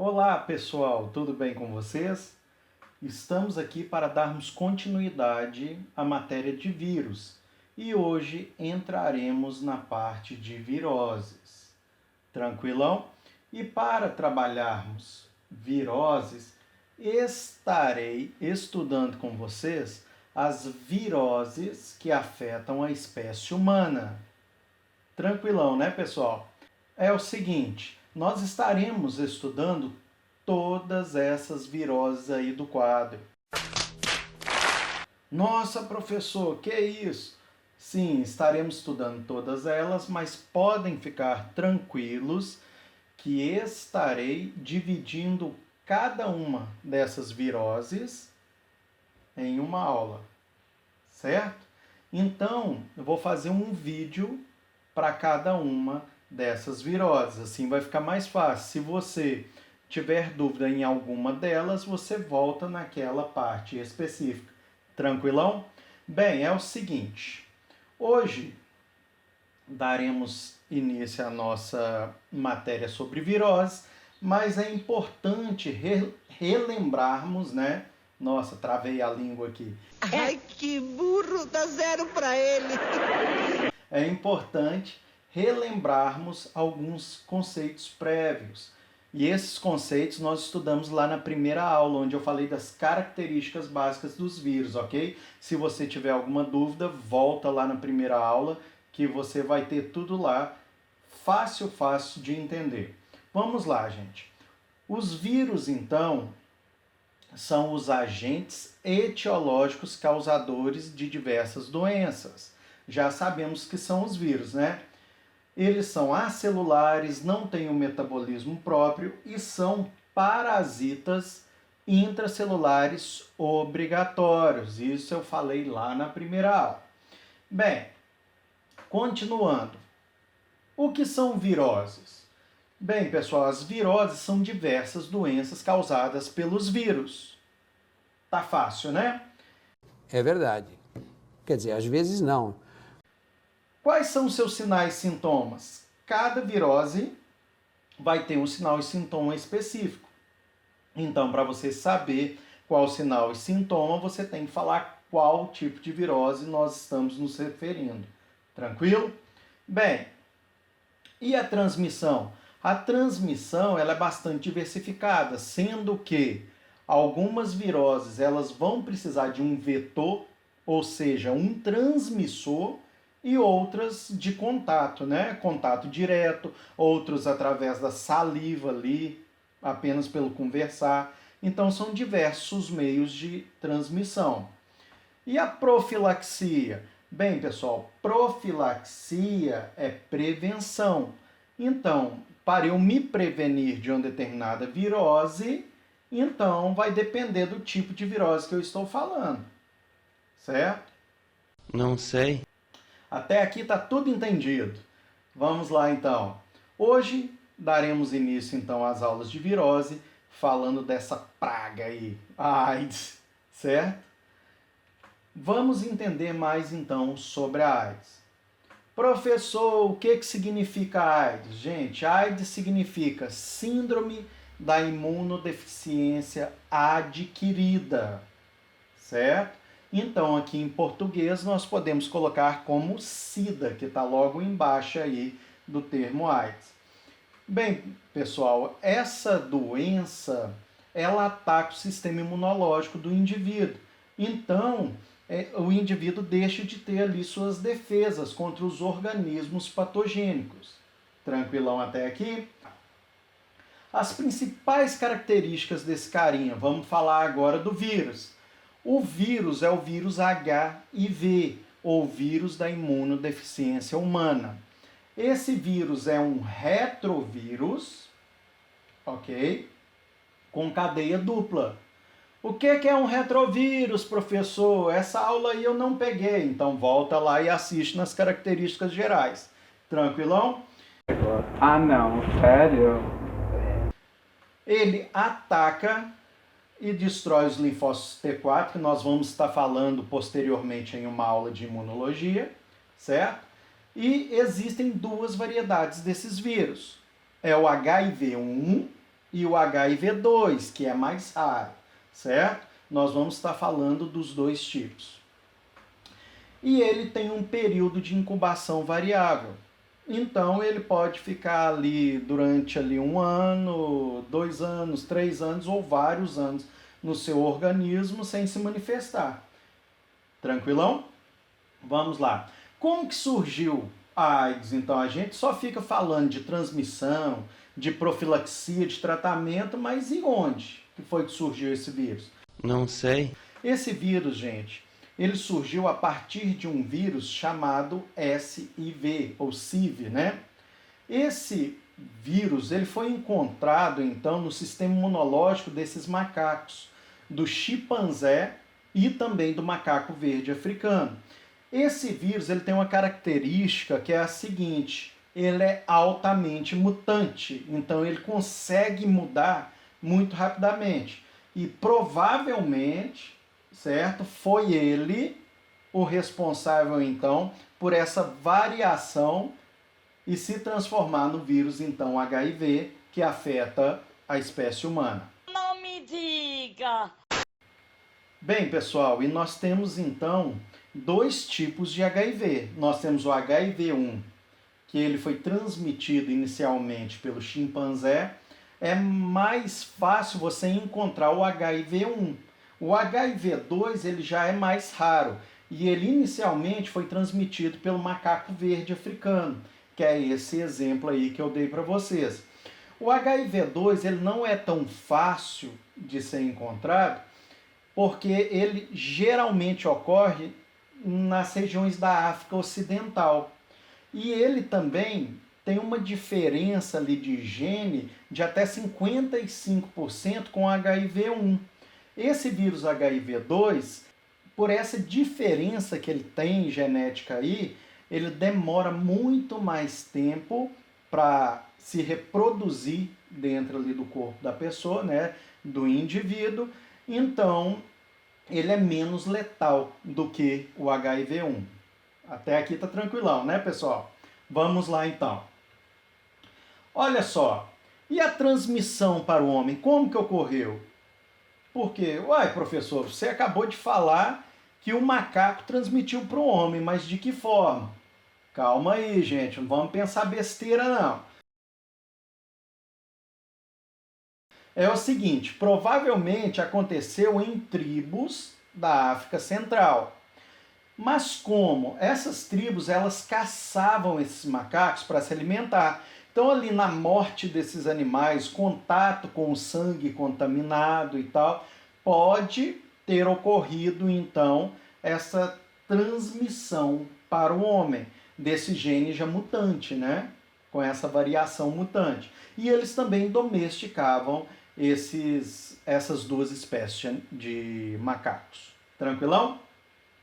Olá pessoal, tudo bem com vocês? Estamos aqui para darmos continuidade à matéria de vírus e hoje entraremos na parte de viroses. Tranquilão? E para trabalharmos viroses, estarei estudando com vocês as viroses que afetam a espécie humana. Tranquilão, né, pessoal? É o seguinte, nós estaremos estudando todas essas viroses aí do quadro. Nossa, professor, que é isso? Sim, estaremos estudando todas elas, mas podem ficar tranquilos que estarei dividindo cada uma dessas viroses em uma aula, certo? Então, eu vou fazer um vídeo para cada uma dessas viroses, assim vai ficar mais fácil. Se você tiver dúvida em alguma delas, você volta naquela parte específica. Tranquilão? Bem, é o seguinte, hoje daremos início à nossa matéria sobre virose, mas é importante relembrarmos, né? Nossa, travei a língua aqui. Ai, que burro, dá 0 para ele. É importante relembrarmos alguns conceitos prévios. E esses conceitos nós estudamos lá na primeira aula, onde eu falei das características básicas dos vírus, ok? Se você tiver alguma dúvida, volta lá na primeira aula, que você vai ter tudo lá, fácil de entender. Vamos lá, gente. Os vírus, então, são os agentes etiológicos causadores de diversas doenças. Já sabemos que são os vírus, né? Eles são acelulares, não têm um metabolismo próprio e são parasitas intracelulares obrigatórios. Isso eu falei lá na primeira aula. Bem, continuando. O que são viroses? Bem, pessoal, as viroses são diversas doenças causadas pelos vírus. Tá fácil, né? É verdade. Quer dizer, às vezes não. Quais são os seus sinais e sintomas? Cada virose vai ter um sinal e sintoma específico. Então, para você saber qual sinal e sintoma, você tem que falar qual tipo de virose nós estamos nos referindo. Tranquilo? Bem, e a transmissão? A transmissão ela é bastante diversificada, sendo que algumas viroses elas vão precisar de um vetor, ou seja, um transmissor, e outras de contato, né? Contato direto, outros através da saliva ali, apenas pelo conversar. Então são diversos meios de transmissão. E a profilaxia? Bem, pessoal, profilaxia é prevenção. Então, para eu me prevenir de uma determinada virose, então vai depender do tipo de virose que eu estou falando. Certo? Não sei. Até aqui está tudo entendido. Vamos lá então. Hoje daremos início então às aulas de virose, falando dessa praga aí, a AIDS, certo? Vamos entender mais então sobre a AIDS. Professor, o que significa AIDS? Gente, AIDS significa Síndrome da Imunodeficiência Adquirida, certo? Então, aqui em português, nós podemos colocar como SIDA, que está logo embaixo aí do termo AIDS. Bem, pessoal, essa doença, ela ataca o sistema imunológico do indivíduo. Então, o indivíduo deixa de ter ali suas defesas contra os organismos patogênicos. Tranquilão até aqui? As principais características desse carinha, vamos falar agora do vírus. O vírus é o vírus HIV, ou vírus da imunodeficiência humana. Esse vírus é um retrovírus, ok? Com cadeia dupla. O que é um retrovírus, professor? Essa aula aí eu não peguei, então volta lá e assiste nas características gerais. Tranquilão? Ah, não, sério? Ele ataca e destrói os linfócitos T4, que nós vamos estar falando posteriormente em uma aula de imunologia, certo? E existem duas variedades desses vírus. É o HIV1 e o HIV-2, que é mais raro, certo? Nós vamos estar falando dos dois tipos. E ele tem um período de incubação variável. Então, ele pode ficar ali durante 1 ano, 2 anos, 3 anos ou vários anos no seu organismo sem se manifestar. Tranquilão? Vamos lá. Como que surgiu a AIDS? Então, a gente só fica falando de transmissão, de profilaxia, de tratamento, mas e onde que foi que surgiu esse vírus? Não sei. Esse vírus, gente, ele surgiu a partir de um vírus chamado SIV, ou SIV, né? Esse vírus, ele foi encontrado, então, no sistema imunológico desses macacos, do chimpanzé e também do macaco verde africano. Esse vírus, ele tem uma característica que é a seguinte: ele é altamente mutante, então ele consegue mudar muito rapidamente. E provavelmente, certo, foi ele o responsável, então, por essa variação e se transformar no vírus, então, HIV, que afeta a espécie humana. Não me diga! Bem, pessoal, e nós temos, então, 2 tipos de HIV. Nós temos o HIV-1, que ele foi transmitido inicialmente pelo chimpanzé. É mais fácil você encontrar o HIV-1. O HIV-2 ele já é mais raro e ele inicialmente foi transmitido pelo macaco verde africano, que é esse exemplo aí que eu dei para vocês. O HIV-2 ele não é tão fácil de ser encontrado porque ele geralmente ocorre nas regiões da África Ocidental. E ele também tem uma diferença ali de gene de até 55% com o HIV-1. Esse vírus HIV-2, por essa diferença que ele tem genética aí, ele demora muito mais tempo para se reproduzir dentro ali do corpo da pessoa, né, do indivíduo. Então, ele é menos letal do que o HIV-1. Até aqui tá tranquilão, né, pessoal? Vamos lá, então. Olha só, e a transmissão para o homem, como que ocorreu? Porque, uai, professor, você acabou de falar que o macaco transmitiu para o homem, mas de que forma? Calma aí, gente, não vamos pensar besteira, não. É o seguinte, provavelmente aconteceu em tribos da África Central. Mas como? Essas tribos, elas caçavam esses macacos para se alimentar. Então ali na morte desses animais, contato com o sangue contaminado e tal, pode ter ocorrido então essa transmissão para o homem desse gene já mutante, né? Com essa variação mutante. E eles também domesticavam essas 2 espécies de macacos. Tranquilão?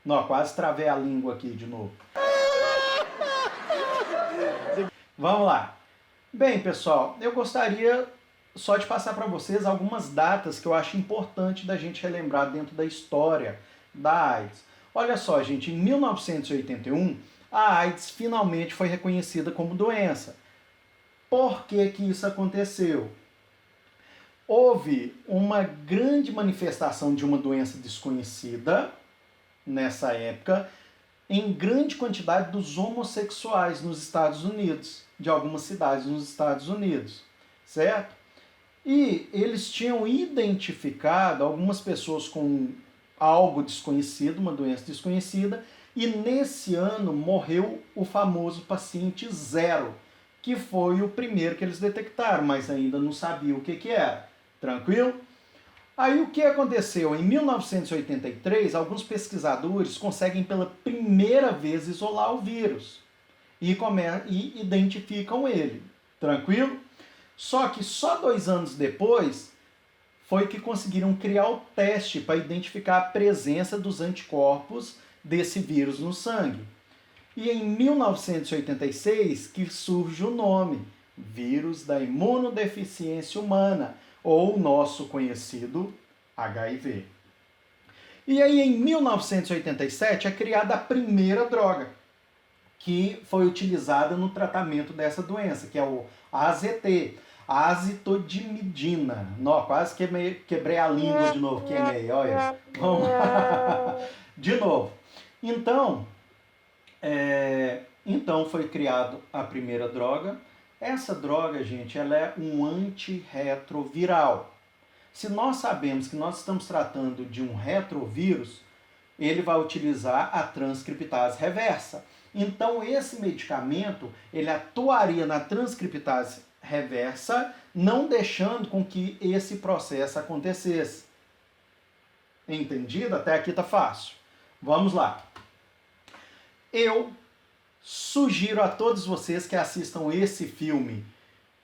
Não, quase travei a língua aqui de novo. Vamos lá. Bem, pessoal, eu gostaria só de passar para vocês algumas datas que eu acho importante da gente relembrar dentro da história da AIDS. Olha só, gente, em 1981, a AIDS finalmente foi reconhecida como doença. Por que que isso aconteceu? Houve uma grande manifestação de uma doença desconhecida nessa época em grande quantidade dos homossexuais nos Estados Unidos, de algumas cidades nos Estados Unidos, certo? E eles tinham identificado algumas pessoas com algo desconhecido, uma doença desconhecida, e nesse ano morreu o famoso paciente 0, que foi o primeiro que eles detectaram, mas ainda não sabiam o que era. Tranquilo? Aí o que aconteceu? Em 1983, alguns pesquisadores conseguem pela primeira vez isolar o vírus e identificam ele. Tranquilo? Só que só 2 anos depois foi que conseguiram criar o teste para identificar a presença dos anticorpos desse vírus no sangue. E em 1986 que surge o nome, vírus da imunodeficiência humana, ou o nosso conhecido HIV. E aí em 1987 é criada a primeira droga que foi utilizada no tratamento dessa doença, que é o AZT. Azitodimidina. Nó, quase quebrei a língua de novo, queimei, olha. Vamos lá. De novo. Então foi criado a primeira droga. Essa droga, gente, ela é um antirretroviral. Se nós sabemos que nós estamos tratando de um retrovírus, ele vai utilizar a transcriptase reversa. Então, esse medicamento, ele atuaria na transcriptase reversa, não deixando com que esse processo acontecesse. Entendido? Até aqui tá fácil. Vamos lá. Eu sugiro a todos vocês que assistam esse filme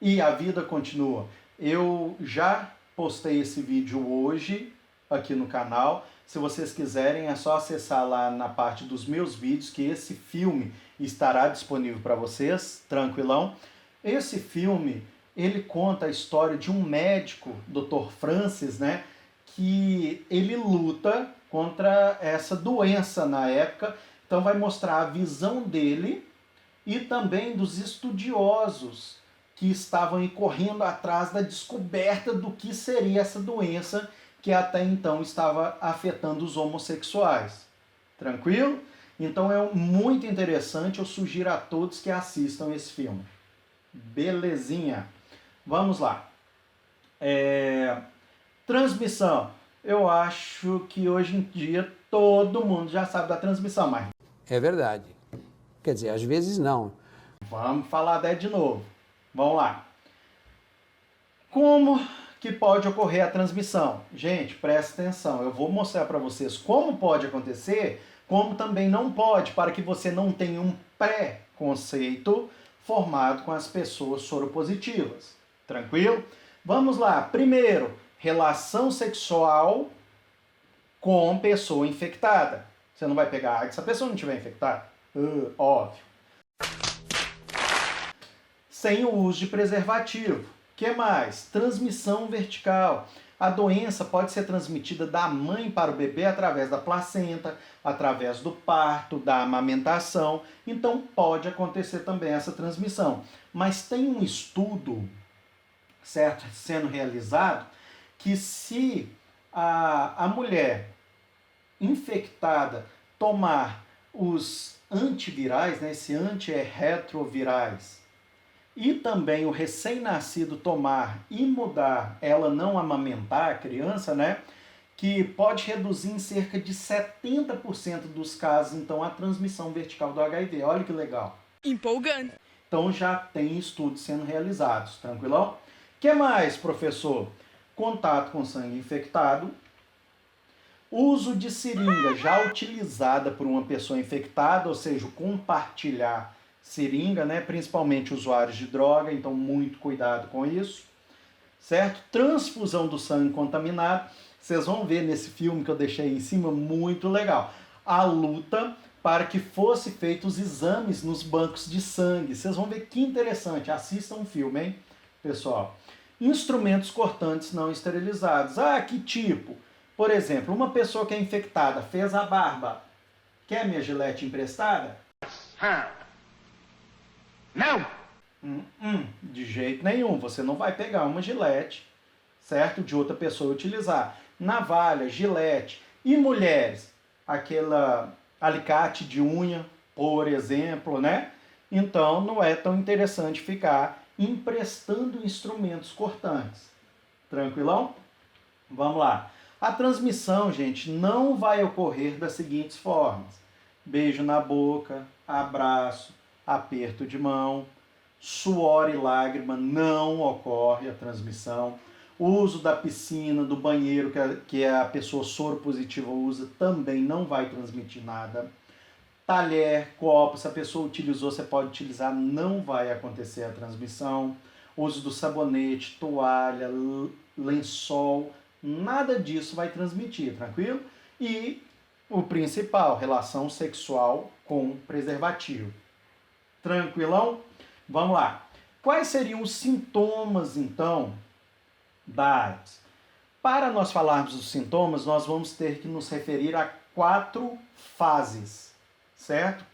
E a Vida Continua. Eu já postei esse vídeo hoje aqui no canal. Se vocês quiserem, é só acessar lá na parte dos meus vídeos, que esse filme estará disponível para vocês, tranquilão. Esse filme, ele conta a história de um médico, Dr. Francis, né, que ele luta contra essa doença na época. Então vai mostrar a visão dele e também dos estudiosos que estavam correndo atrás da descoberta do que seria essa doença que até então estava afetando os homossexuais. Tranquilo? Então é muito interessante, eu sugiro a todos que assistam esse filme. Belezinha. Vamos lá. Transmissão. Eu acho que hoje em dia todo mundo já sabe da transmissão, mas... É verdade. Quer dizer, às vezes não. Vamos falar dela de novo. Vamos lá. Como que pode ocorrer a transmissão? Gente, presta atenção. Eu vou mostrar para vocês como pode acontecer, como também não pode, para que você não tenha um pré-conceito formado com as pessoas soropositivas. Tranquilo? Vamos lá. Primeiro, relação sexual com pessoa infectada. Você não vai pegar AIDS se a pessoa não estiver infectada? Óbvio. Sem o uso de preservativo. O que mais? Transmissão vertical. A doença pode ser transmitida da mãe para o bebê através da placenta, através do parto, da amamentação. Então pode acontecer também essa transmissão. Mas tem um estudo, certo, sendo realizado, que se a mulher infectada tomar os antivirais, né, esse antirretrovirais, e também o recém-nascido tomar e mudar, ela não amamentar a criança, né, que pode reduzir em cerca de 70% dos casos, então, a transmissão vertical do HIV. Olha que legal. Empolgante. Então já tem estudos sendo realizados, tranquilão? O que mais, professor? Contato com sangue infectado, uso de seringa já utilizada por uma pessoa infectada, ou seja, compartilhar seringa, né? Principalmente usuários de droga, então muito cuidado com isso, certo? Transfusão do sangue contaminado, vocês vão ver nesse filme que eu deixei em cima, muito legal. A luta para que fosse feitos os exames nos bancos de sangue. Vocês vão ver que interessante, assistam o filme, hein, pessoal? Instrumentos cortantes não esterilizados. Ah, que tipo? Por exemplo, uma pessoa que é infectada fez a barba. Quer minha gilete emprestada? Não! De jeito nenhum. Você não vai pegar uma gilete, certo? De outra pessoa utilizar. Navalha, gilete. E mulheres? Aquela alicate de unha, por exemplo, né? Então não é tão interessante ficar emprestando instrumentos cortantes. Tranquilão? Vamos lá. A transmissão, gente, não vai ocorrer das seguintes formas: beijo na boca, abraço, aperto de mão, suor e lágrima, não ocorre a transmissão. O uso da piscina, do banheiro que a pessoa soropositiva usa, também não vai transmitir nada. Talher, copo, se a pessoa utilizou, você pode utilizar, não vai acontecer a transmissão. Uso do sabonete, toalha, lençol, nada disso vai transmitir, tranquilo? E o principal, relação sexual com preservativo. Tranquilão? Vamos lá. Quais seriam os sintomas, então, da AIDS? Para nós falarmos dos sintomas, nós vamos ter que nos referir a 4 fases, certo?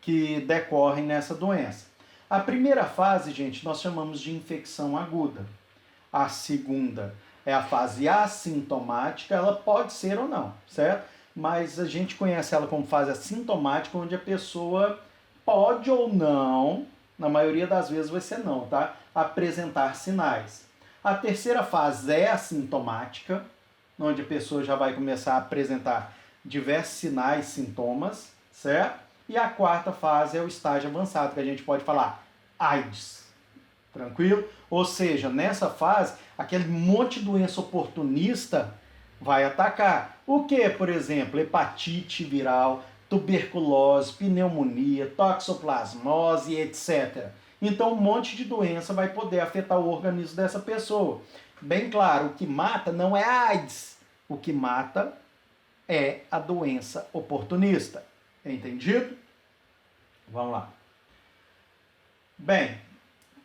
Que decorrem nessa doença. A primeira fase, gente, nós chamamos de infecção aguda. A segunda é a fase assintomática, ela pode ser ou não, certo? Mas a gente conhece ela como fase assintomática, onde a pessoa pode ou não, na maioria das vezes vai ser não, tá? Apresentar sinais. A terceira fase é assintomática, onde a pessoa já vai começar a apresentar diversos sinais, sintomas, certo? E a quarta fase é o estágio avançado, que a gente pode falar AIDS. Tranquilo? Ou seja, nessa fase, aquele monte de doença oportunista vai atacar. O que, por exemplo? Hepatite viral, tuberculose, pneumonia, toxoplasmose, etc. Então, um monte de doença vai poder afetar o organismo dessa pessoa. Bem claro, o que mata não é a AIDS. O que mata é a doença oportunista. Entendido? Vamos lá. Bem,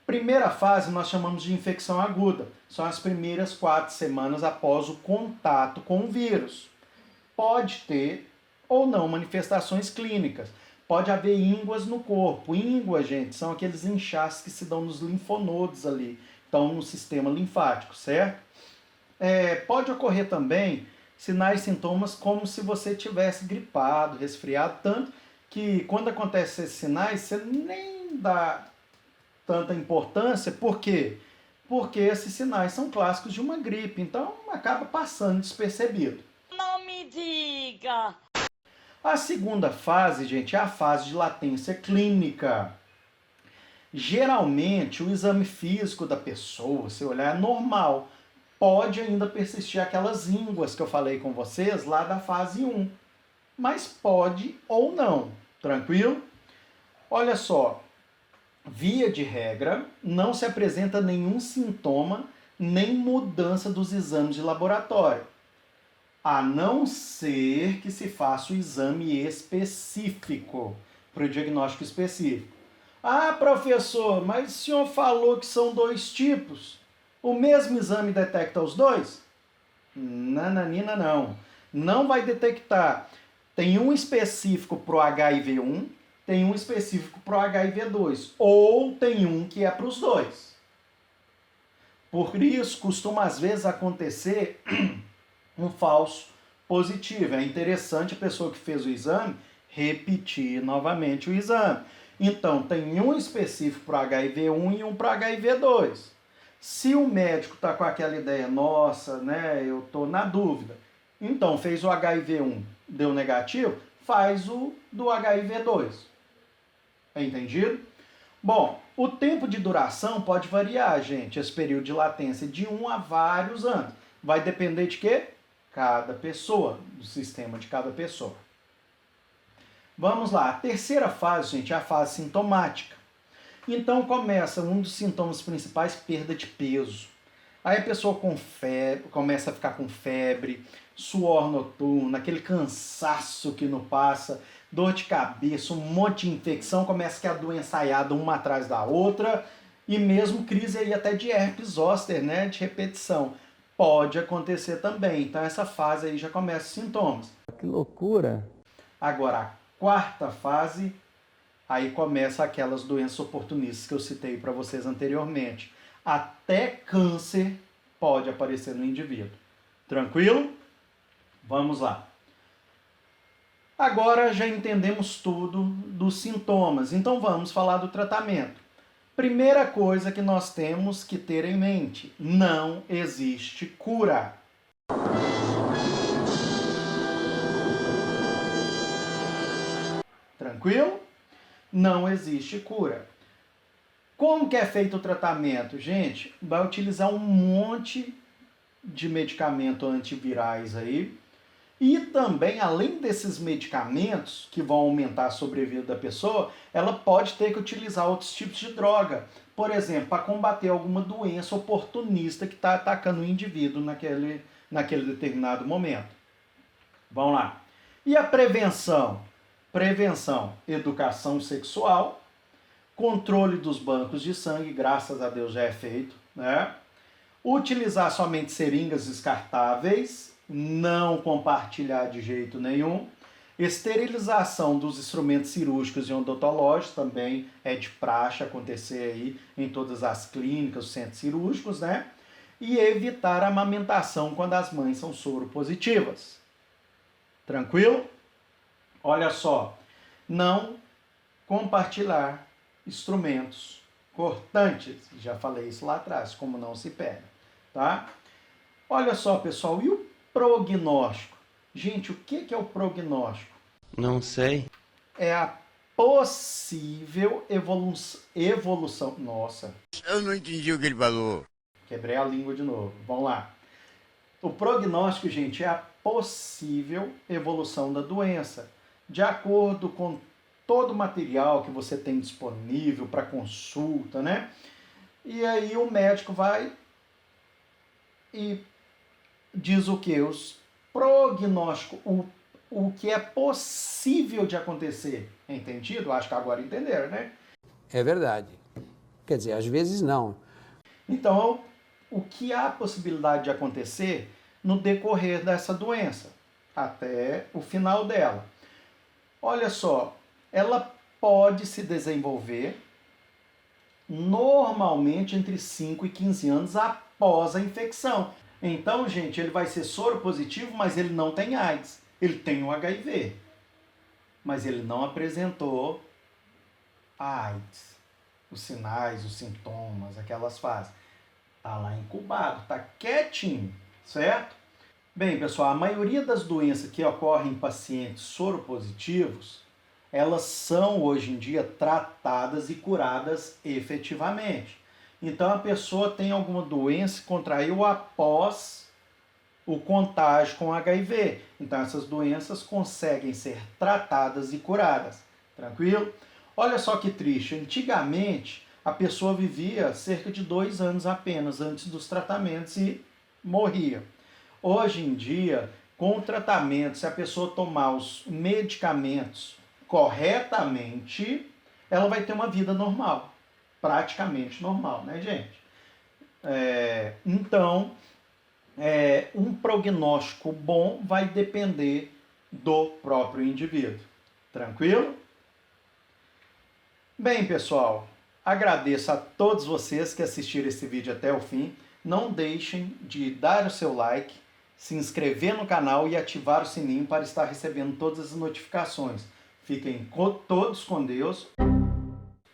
primeira fase nós chamamos de infecção aguda. São as primeiras 4 semanas após o contato com o vírus. Pode ter ou não manifestações clínicas. Pode haver ínguas no corpo. Ínguas, gente, são aqueles inchaços que se dão nos linfonodos ali. Então, no sistema linfático, certo? Pode ocorrer também sinais e sintomas como se você tivesse gripado, resfriado, tanto que quando acontecem esses sinais, você nem dá tanta importância. Por quê? Porque esses sinais são clássicos de uma gripe, então acaba passando despercebido. Não me diga. A segunda fase, gente, é a fase de latência clínica. Geralmente, o exame físico da pessoa, se olhar, é normal. Pode ainda persistir aquelas ínguas que eu falei com vocês lá da fase 1. Mas pode ou não, tranquilo? Olha só, via de regra, não se apresenta nenhum sintoma nem mudança dos exames de laboratório, a não ser que se faça o exame específico, para o diagnóstico específico. Ah, professor, mas o senhor falou que são 2 tipos. O mesmo exame detecta os 2? Nananina, não. Não vai detectar. Tem um específico para o HIV-1, tem um específico para o HIV-2. Ou tem um que é para os 2. Por isso, costuma às vezes acontecer um falso positivo. É interessante a pessoa que fez o exame repetir novamente o exame. Então, tem um específico para HIV-1 e um para HIV-2. Se o médico está com aquela ideia, nossa, né, eu estou na dúvida, então fez o HIV-1, deu negativo, faz o do HIV-2. Entendido? Bom, o tempo de duração pode variar, gente, esse período de latência de 1 a vários anos. Vai depender de quê? Cada pessoa, do sistema de cada pessoa. Vamos lá, a terceira fase, gente, é a fase sintomática. Então começa um dos sintomas principais, perda de peso. Aí a pessoa com febre, começa a ficar com febre, suor noturno, aquele cansaço que não passa, dor de cabeça, um monte de infecção, começa que a doença aiada uma atrás da outra, e mesmo crise aí até de herpes zoster, né, de repetição. Pode acontecer também. Então essa fase aí já começa os sintomas. Que loucura! Agora, a quarta fase, aí começa aquelas doenças oportunistas que eu citei para vocês anteriormente. Até câncer pode aparecer no indivíduo. Tranquilo? Vamos lá. Agora já entendemos tudo dos sintomas, então vamos falar do tratamento. Primeira coisa que nós temos que ter em mente: não existe cura. Tranquilo? Não existe cura. Como que é feito o tratamento? Gente, vai utilizar um monte de medicamento antivirais aí. E também, além desses medicamentos que vão aumentar a sobrevida da pessoa, ela pode ter que utilizar outros tipos de droga. Por exemplo, para combater alguma doença oportunista que está atacando o indivíduo naquele determinado momento. Vamos lá. E a prevenção? Prevenção, educação sexual, controle dos bancos de sangue, graças a Deus já é feito, né? Utilizar somente seringas descartáveis, não compartilhar de jeito nenhum, Esterilização dos instrumentos cirúrgicos e odontológicos também é de praxe acontecer aí em todas as clínicas, os centros cirúrgicos, né? E evitar a amamentação quando as mães são soropositivas. Tranquilo? Olha só, não compartilhar instrumentos cortantes. Já falei isso lá atrás, como não se pega, tá? Olha só, pessoal, e o prognóstico? Gente, o que é o prognóstico? Não sei. É a possível evolução. Nossa, Eu não entendi o que ele falou. quebrei a língua de novo. Vamos lá. O prognóstico, gente, é a possível evolução da doença, de acordo com todo o material que você tem disponível para consulta, né? E aí o médico vai e diz o que? Os prognósticos, o que é possível de acontecer. Entendido? Acho que agora entenderam, né? É verdade. Quer dizer, às vezes não. Então, o que há possibilidade de acontecer no decorrer dessa doença, até o final dela. Olha só, ela pode se desenvolver normalmente entre 5 e 15 anos após a infecção. Então, gente, ele vai ser soropositivo, mas ele não tem AIDS. Ele tem o HIV, mas ele não apresentou a AIDS. Os sinais, os sintomas, aquelas fases. Está lá incubado, está quietinho, certo? Bem, pessoal, a maioria das doenças que ocorrem em pacientes soropositivos, elas são hoje em dia tratadas e curadas efetivamente. Então a pessoa tem alguma doença e contraiu após o contágio com HIV. Então essas doenças conseguem ser tratadas e curadas. Tranquilo? Olha só que triste. Antigamente a pessoa vivia cerca de 2 anos apenas antes dos tratamentos e morria. Hoje em dia, com o tratamento, se a pessoa tomar os medicamentos corretamente, ela vai ter uma vida normal. Praticamente normal, né, gente? Então, um prognóstico bom vai depender do próprio indivíduo. Tranquilo? Bem, pessoal, agradeço a todos vocês que assistiram esse vídeo até o fim. Não deixem de dar o seu like, se inscrever no canal e ativar o sininho para estar recebendo todas as notificações. Fiquem todos com Deus.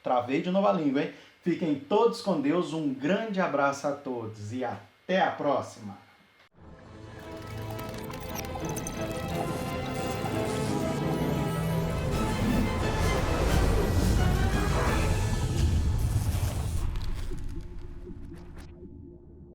Travei de novo a língua, hein? Fiquem todos com Deus. Um grande abraço a todos e até a próxima.